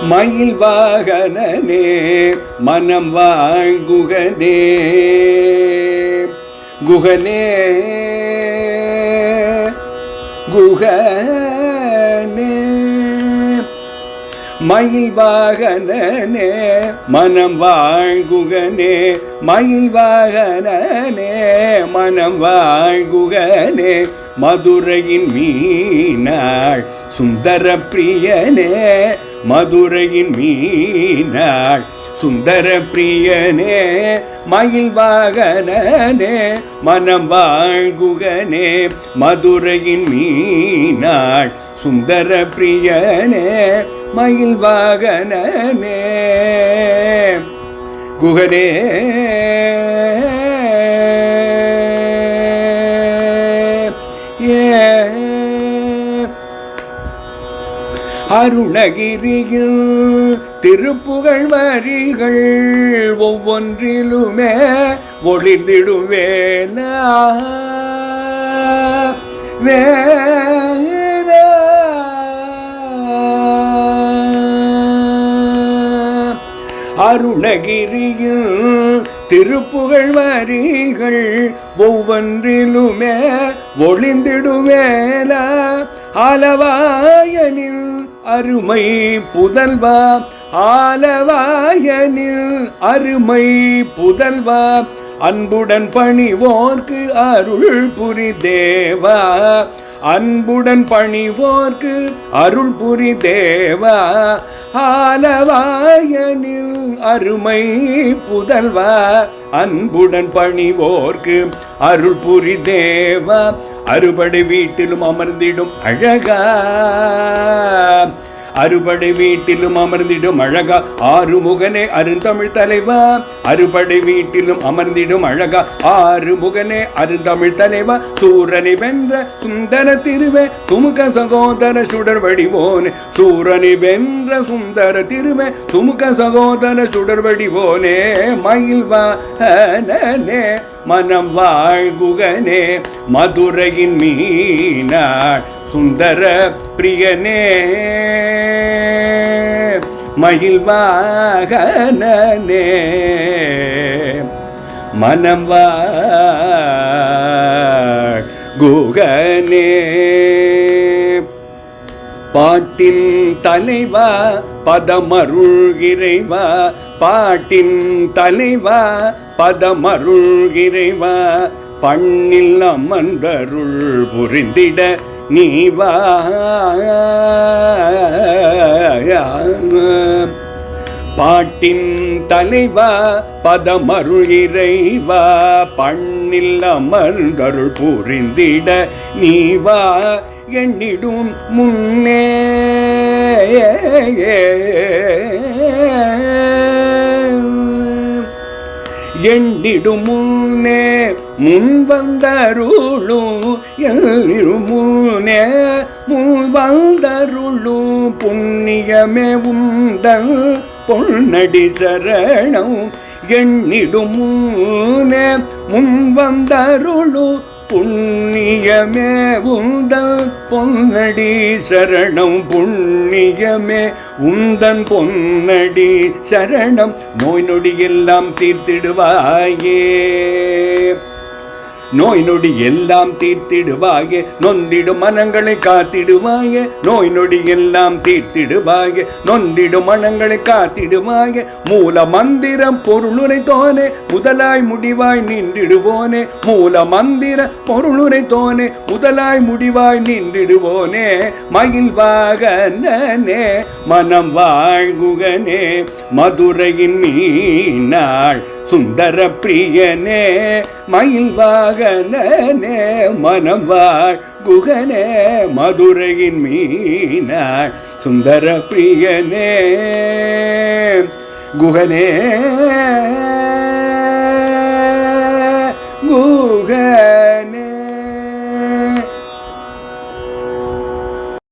மயில் வாகனனே மனம் வாழ்குகனே குகனே குகனே மயில் வாகனனே மனம் வாழ்குகனே மயில் வாகனனே மனம் வாழ்குகனே மதுரையின் மீனாள் சுந்தர பிரியனே மதுரையின் மீனாள் சுந்தர பிரியனே மயில் வாகனனே மனம் வாழ்குகனே மதுரையின் மீனாள் சுந்தர பிரியனே மயில் வாகனனே குகனே அருணகிரியில் திருப்புகழ் வரிகள் ஒவ்வொன்றிலுமே ஒளிந்திடுவேனா அருணகிரியில் திருப்புகழ் வரிகள் ஒவ்வொன்றிலுமே ஒளிந்திடுவேலா ஆலவாயனில் அருமை புதல்வா ஆலவாயனில் அருமை புதல்வா அன்புடன் பணிவோர்க்கு அருள் புரி தேவா அன்புடன் பணிவோர்க்கு அருள் புரி தேவா ஆலவாயனில் அருமை புதல்வா அன்புடன் பணிவோர்க்கு அருள் புரி தேவா அறுபடை வீட்டிலும் அமர்ந்திடும் அழகா அறுபடை வீட்டிலும் அமர்ந்திடும் அழகா ஆறுமுகனே அருந்தமிழ் தலைவா அறுபடை வீட்டிலும் அமர்ந்திடும் அழகா ஆறுமுகனே அருந்தமிழ் தலைவா சூரனை வென்ற சுந்தர திருவே சுமுக சகோதர சுடர் வடிவோனே சூரனை வென்ற சுந்தர திருவே சுமுக சகோதர சுடர் வடிவோனே மயில் வாகனனே மனம் வாழ்குகனே மதுரையின் மீனாள் சுந்தர பிரியனே மயில் வாகனனே மனம் வாழ்குகனே பாட்டின் தலைவா பதமருள்கிறைவா பாட்டின் தலைவா பதமருள்கிறைவா பண்ணில் அமர்ந்தருள் புரிந்திட நீவா பாட்டின் தலைவா பதமருள் இறைவா பண்ணில் அமர்ந்தருள் புரிந்திட நீவா எண்ணிடும் முன்னே எண்ணிடும் முன்னே முன் வந்தருளும் முன்னே முன் வந்தருளும் புண்ணியமே உந்தன் பொன்னடி சரணம் எண்ணிடும் முன்னே முன் வந்தருளும் புண்ணியமே உந்தன் பொன்னடி சரணம் புண்ணியமே உந்தன் பொன்னடி சரணம் நோய் நொடி எல்லாம் தீர்த்திடுவாயே நோய் நொடி எல்லாம் தீர்த்திடுவாயே நொந்திடும் மனங்களை காத்திடுவாயே நோய் நொடி எல்லாம் தீர்த்திடுவாயே நொந்திடும் மனங்களை காத்திடுவாயே மூல மந்திரம் பொருளுரை தோனே முதலாய் முடிவாய் நின்றிடுவோனே மூல மந்திர பொருளுரை தோனே முதலாய் முடிவாய் நின்றிடுவோனே மயில் வாகனனே மனம் வாழ்குகனே மதுரையின் மீனாள் சுந்தர பிரியனே மயில் வாகனனே மனம் வாழ்குகனே மதுரையின் மீனாள் சுந்தர பிரியனே குகனே